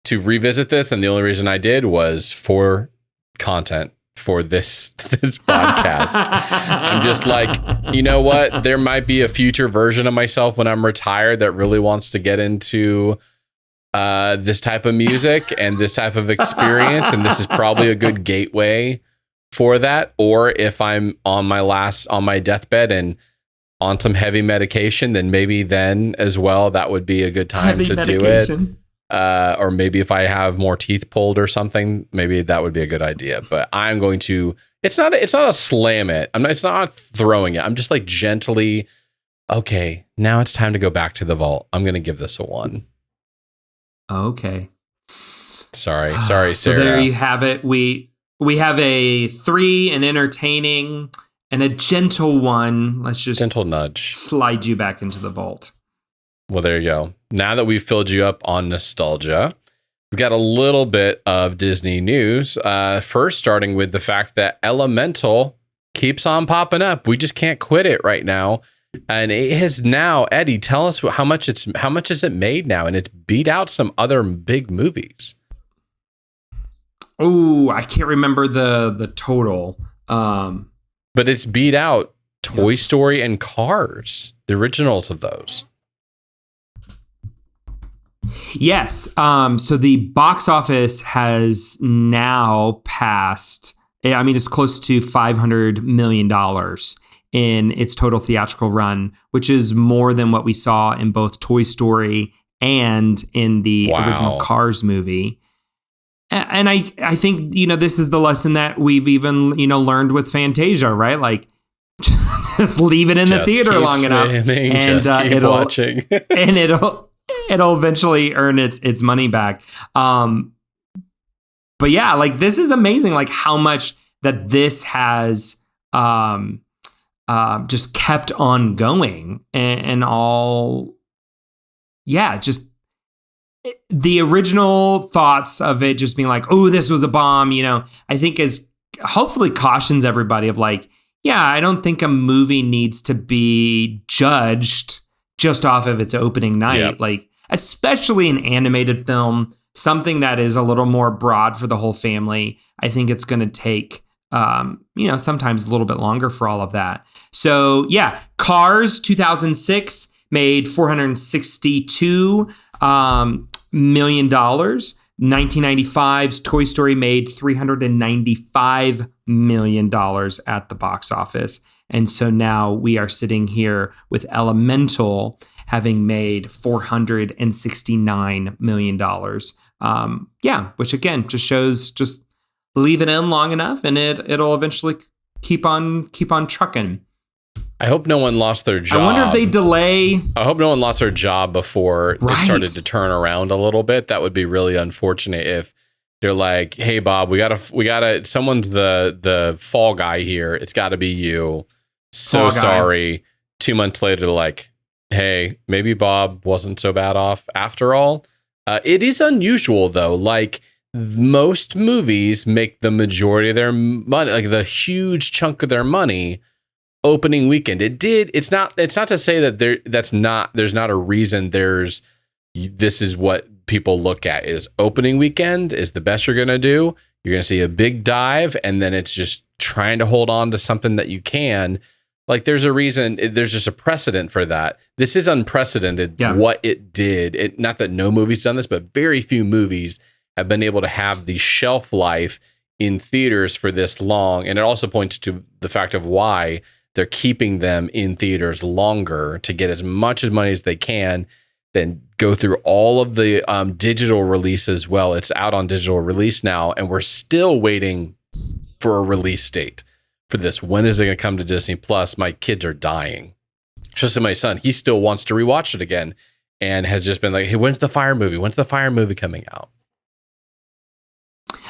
revisit this, and the only reason I did was for content for this podcast. I'm just like, you know what? There might be a future version of myself when I'm retired that really wants to get into this type of music and this type of experience, and this is probably a good gateway for that. Or if I'm on my deathbed and on some heavy medication, then maybe then as well, that would be a good time to do it. Or maybe if I have more teeth pulled or something, maybe that would be a good idea. But I'm going to, it's not a slam it. It's not throwing it. I'm just like gently, okay, now it's time to go back to the vault. I'm going to give this a 1.
Okay.
Sorry, Sarah.
So there you have it. We have a 3, an entertaining, and a gentle 1. Let's just
gentle nudge.
Slide you back into the vault.
Well, there you go. Now that we've filled you up on nostalgia, we've got a little bit of Disney news. First, starting with the fact that Elemental keeps on popping up. We just can't quit it right now. And it has now, Eddie, tell us how much is it made now? And it's beat out some other big movies.
Oh, I can't remember the total.
But it's beat out Toy Story and Cars, the originals of those.
Yes. So the box office has now passed, it's close to $500 million in its total theatrical run, which is more than what we saw in both Toy Story and in the original Cars movie. And I think, this is the lesson that we've even, learned with Fantasia, right? Like, just leave it in the theater long enough, and it'll watching. And it'll eventually earn its money back. But yeah, like, this is amazing, like how much that this has just kept on going and all. Yeah, just the original thoughts of it just being like, oh, this was a bomb, I think is hopefully cautions everybody of like, yeah, I don't think a movie needs to be judged just off of its opening night. Yep. Like, especially an animated film, something that is a little more broad for the whole family. I think it's going to take, sometimes a little bit longer for all of that. So yeah, Cars 2006 made $462 million. 1995's Toy Story made $395 million at the box office. And so now we are sitting here with Elemental having made $469 million. Which again just shows, just leave it in long enough and it'll eventually keep on trucking.
I hope no one lost their job.
I wonder if they delay.
I hope no one lost their job before it started to turn around a little bit. That would be really unfortunate if they're like, hey, Bob, we gotta, someone's the fall guy here. It's got to be you. So sorry. 2 months later, they're like, hey, maybe Bob wasn't so bad off after all. It is unusual, though. Like, most movies make the majority of their money, like the huge chunk of their money, opening weekend. It's not to say that there's not a reason. This is what people look at is opening weekend is the best you're going to do. You're going to see a big dive, and then it's just trying to hold on to something that you can. Like, there's a reason, there's just a precedent for that. This is unprecedented what it did. Not that no movie's done this, but very few movies have been able to have the shelf life in theaters for this long. And it also points to the fact of why they're keeping them in theaters longer to get as much as money as they can, then go through all of the digital release as well. It's out on digital release now, and we're still waiting for a release date. for this. When is it going to come to Disney Plus? My kids are dying. Especially my son. He still wants to rewatch it again and has just been like, hey, when's the Fire movie? When's the Fire movie coming out?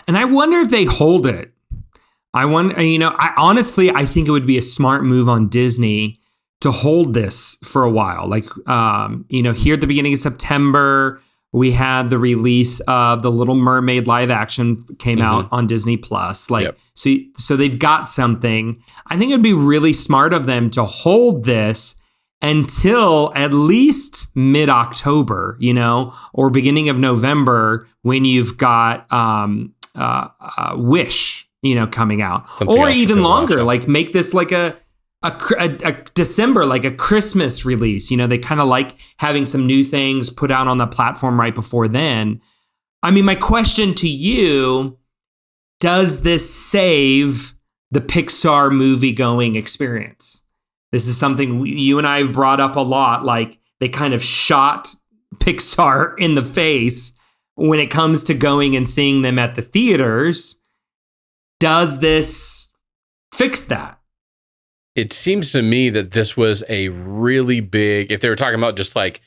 And I wonder if they hold it. I honestly, I think it would be a smart move on Disney to hold this for a while. Like, here at the beginning of September, we had the release of the Little Mermaid live action came out on Disney Plus. So they've got something. I think it'd be really smart of them to hold this until at least mid-October, or beginning of November, when you've got Wish, coming out. Something or even longer, like make this like a December, like a Christmas release. They kind of like having some new things put out on the platform right before then. I mean, my question to you, does this save the Pixar movie going experience? This is something you and I have brought up a lot. Like, they kind of shot Pixar in the face when it comes to going and seeing them at the theaters. Does this fix that?
It seems to me that this was a really big, if they were talking about just like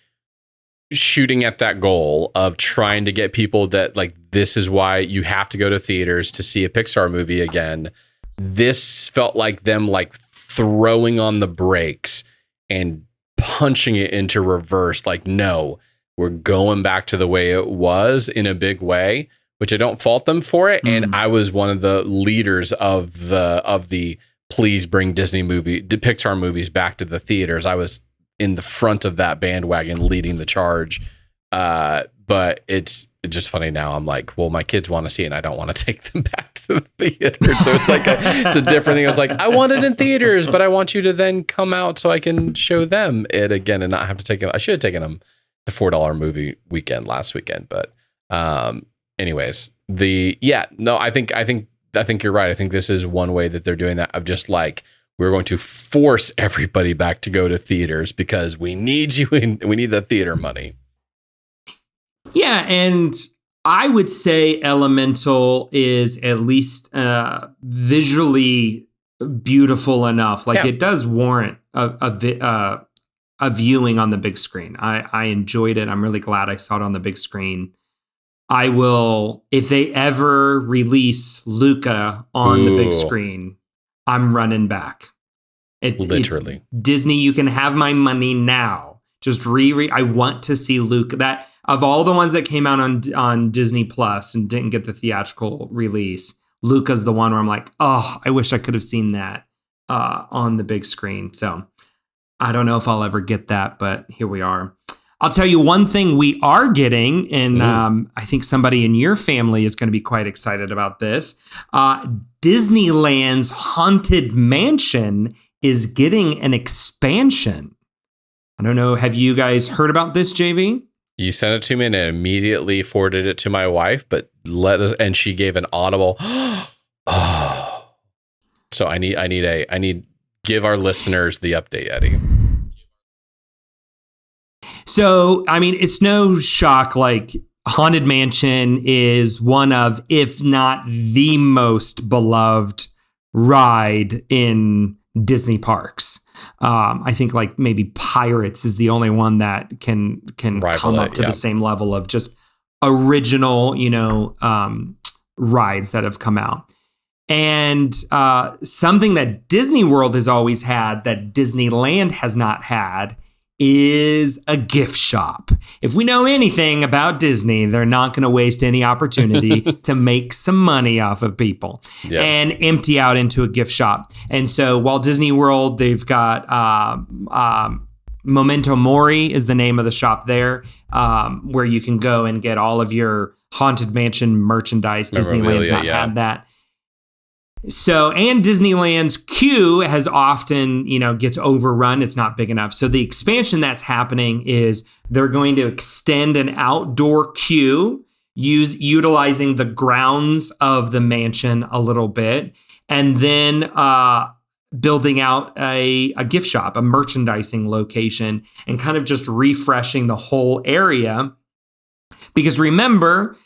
shooting at that goal of trying to get people that like, this is why you have to go to theaters to see a Pixar movie again. This felt like them like throwing on the brakes and punching it into reverse. Like, no, we're going back to the way it was in a big way, which I don't fault them for it. And I was one of the leaders of the please bring Pixar movies back to the theaters. I was in the front of that bandwagon leading the charge. But it's just funny now. I'm like, well, my kids want to see it and I don't want to take them back to the theater. So it's like it's a different thing. I was like, I want it in theaters, but I want you to then come out so I can show them it again and not have to take them. I should have taken them the $4 movie weekend last weekend. But anyways, I think you're right. I think this is one way that they're doing that, of just like, we're going to force everybody back to go to theaters because we need you and we need the theater money.
Yeah. And I would say Elemental is at least visually beautiful enough. Like, it does warrant a viewing on the big screen. I enjoyed it. I'm really glad I saw it on the big screen. I will, if they ever release Luca on the big screen, I'm running back.
Literally.
Disney, you can have my money now. Just I want to see Luca. That, of all the ones that came out on Disney Plus and didn't get the theatrical release, Luca's the one where I'm like, oh, I wish I could have seen that on the big screen. So I don't know if I'll ever get that, but here we are. I'll tell you one thing we are getting, and I think somebody in your family is going to be quite excited about this. Disneyland's Haunted Mansion is getting an expansion. I don't know. Have you guys heard about this, JV?
You sent it to me and I immediately forwarded it to my wife, but and she gave an audible. Oh. So I need give our listeners the update, Eddie.
So, I mean, it's no shock, like, Haunted Mansion is one of, if not the most beloved ride in Disney parks. I think like maybe Pirates is the only one that can come up to the same level of just original, rides that have come out. And something that Disney World has always had that Disneyland has not had is a gift shop. If we know anything about Disney, they're not going to waste any opportunity to make some money off of people and empty out into a gift shop. And so Walt Disney World, they've got Memento Mori is the name of the shop there, where you can go and get all of your Haunted Mansion merchandise. Disneyland's not had that. So, and Disneyland's queue has often, gets overrun. It's not big enough. So the expansion that's happening is they're going to extend an outdoor queue, utilizing the grounds of the mansion a little bit, and then building out a gift shop, a merchandising location, and kind of just refreshing the whole area. Because remember,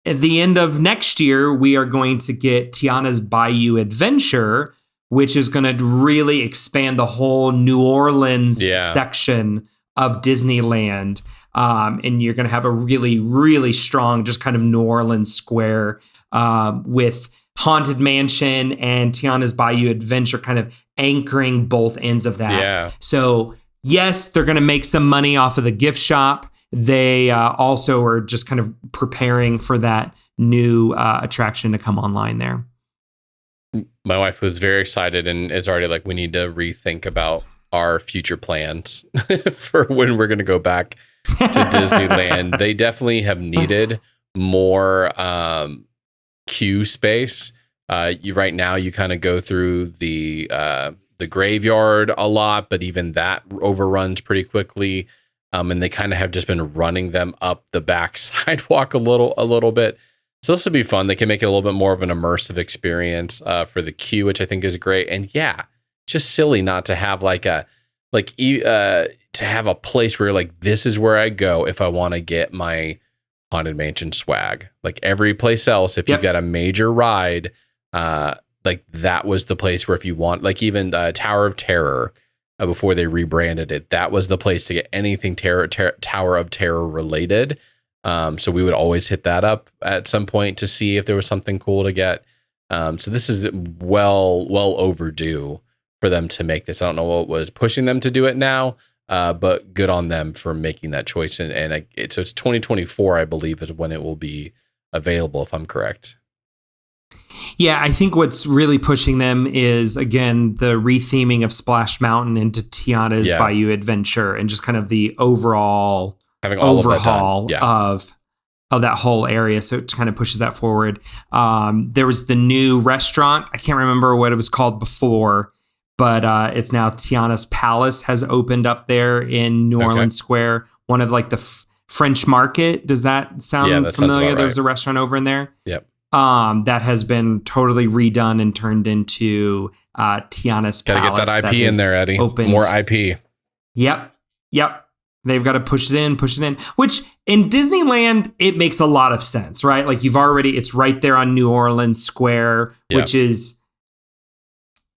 at the end of next year, we are going to get Tiana's Bayou Adventure, which is going to really expand the whole New Orleans section of Disneyland. And you're going to have a really, really strong, just kind of New Orleans square with Haunted Mansion and Tiana's Bayou Adventure kind of anchoring both ends of that.
Yeah.
So yes, they're going to make some money off of the gift shop. They also are just kind of preparing for that new attraction to come online there.
My wife was very excited, and it's already like, we need to rethink about our future plans for when we're going to go back to Disneyland. They definitely have needed more queue space. Right now you kind of go through the graveyard a lot, but even that overruns pretty quickly. And they kind of have just been running them up the back sidewalk a little bit. So this will be fun. They can make it a little bit more of an immersive experience for the queue, which I think is great. And yeah, just silly not to have to have a place where like, this is where I go if I want to get my Haunted Mansion swag. Like every place else, if you've got a major ride, like that was the place where if you want, like even Tower of Terror, before they rebranded it, that was the place to get anything Tower of Terror related. So we would always hit that up at some point to see if there was something cool to get. So this is well overdue for them to make this. I don't know what was pushing them to do it now, but good on them for making that choice. So it's 2024, I believe, is when it will be available, if I'm correct.
Yeah, I think what's really pushing them is, again, the retheming of Splash Mountain into Tiana's Bayou Adventure, and just kind of the overall
having all
overhaul of that whole area. So it kind of pushes that forward. There was the new restaurant. I can't remember what it was called before, but it's now Tiana's Palace has opened up there in New Orleans Square. One of like the French Market. Does that sound familiar? There was a restaurant over in there.
Yep.
That has been totally redone and turned into Tiana's Palace.
Gotta get that IP in there, Eddie.
Opened.
More IP.
Yep. They've got to push it in, which in Disneyland, it makes a lot of sense, right? Like it's right there on New Orleans Square, which is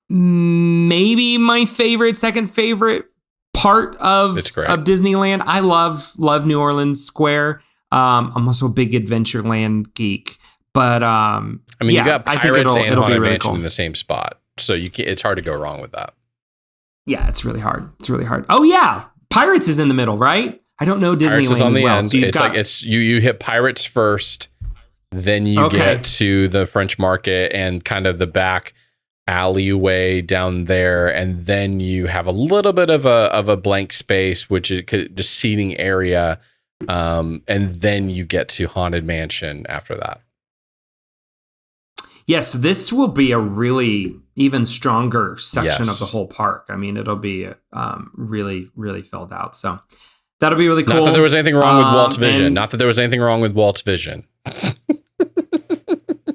maybe my second favorite part of Disneyland. I love New Orleans Square. I'm also a big Adventureland geek. But
I mean, you got Pirates and Haunted
really
Mansion
cool
in the same spot, so it's hard to go wrong with that.
Yeah, it's really hard. Oh yeah, Pirates is in the middle, right? I don't know Disneyland Pirates is on the end.
So you hit Pirates first, then you get to the French Market and kind of the back alleyway down there, and then you have a little bit of a blank space, which is just seating area, and then you get to Haunted Mansion after that.
Yes, this will be a really even stronger section of the whole park. I mean, it'll be really, really filled out. So that'll be really cool.
Not that there was anything wrong with Walt's vision. Not that there was anything wrong with Walt's vision.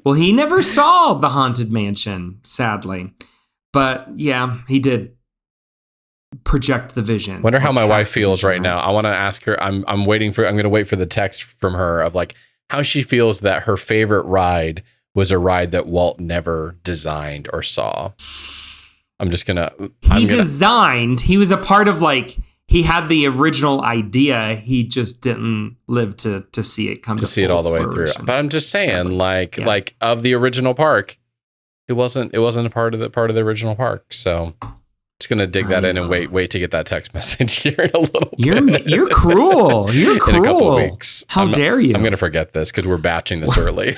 Well, he never saw the Haunted Mansion, sadly. But yeah, he did project the vision.
Wonder how my wife feels right now. I want to ask her. I'm going to wait for the text from her of like how she feels that her favorite ride was a ride that Walt never designed or saw. He
was a part of he had the original idea. He just didn't live to see it come to
see it all the way through. But I'm just saying, like of the original park, it wasn't a part of the original park. So it's gonna dig that in and wait to get that text message here in a little bit.
You're cruel. You're cruel.
In a couple of weeks.
How dare you?
I'm gonna forget this because we're batching this early.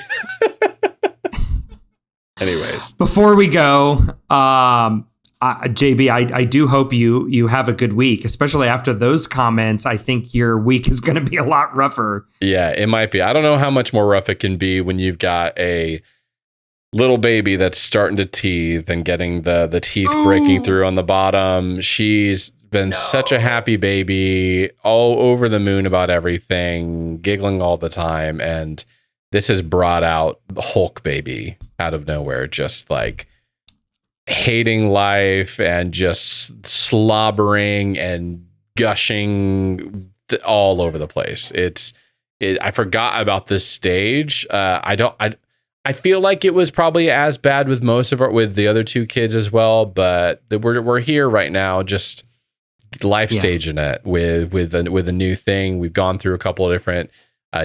Anyways,
before we go, JB, I do hope you have a good week, especially after those comments. I think your week is going to be a lot rougher.
Yeah, it might be. I don't know how much more rough it can be when you've got a little baby that's starting to teeth and getting the teeth breaking through on the bottom. She's been such a happy baby, all over the moon about everything, giggling all the time, and this has brought out the Hulk baby out of nowhere, just like hating life and just slobbering and gushing all over the place. I forgot about this stage. I I feel like it was probably as bad with with the other two kids as well, but we're here right now, just life staging it with a new thing. We've gone through a couple of different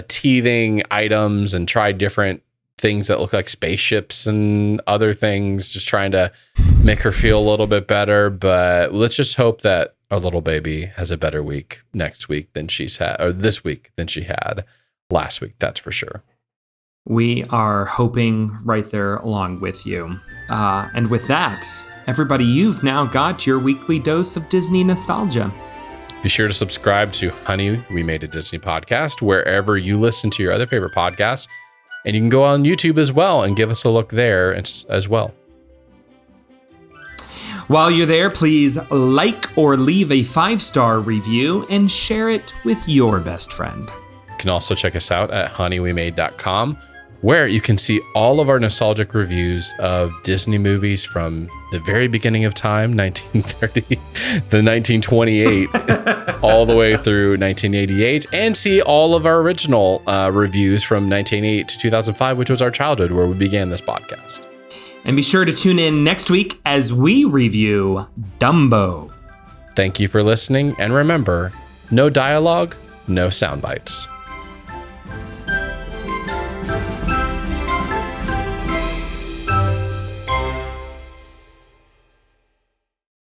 teething items and tried different things that look like spaceships and other things, just trying to make her feel a little bit better. But let's just hope that our little baby has a better week next week than she's had, or this week than she had last week. That's for sure.
We are hoping right there along with you. And with that, everybody, you've now got your weekly dose of Disney nostalgia.
Be sure to subscribe to Honey, We Made a Disney Podcast wherever you listen to your other favorite podcasts. And you can go on YouTube as well and give us a look there as well.
While you're there, please like or leave a 5-star review and share it with your best friend.
You can also check us out at honeywemade.com, where you can see all of our nostalgic reviews of Disney movies from the very beginning of time, 1930, the 1928, all the way through 1988, and see all of our original reviews from 1988 to 2005, which was our childhood, where we began this podcast.
And be sure to tune in next week as we review Dumbo.
Thank you for listening, and remember, no dialogue, no sound bites.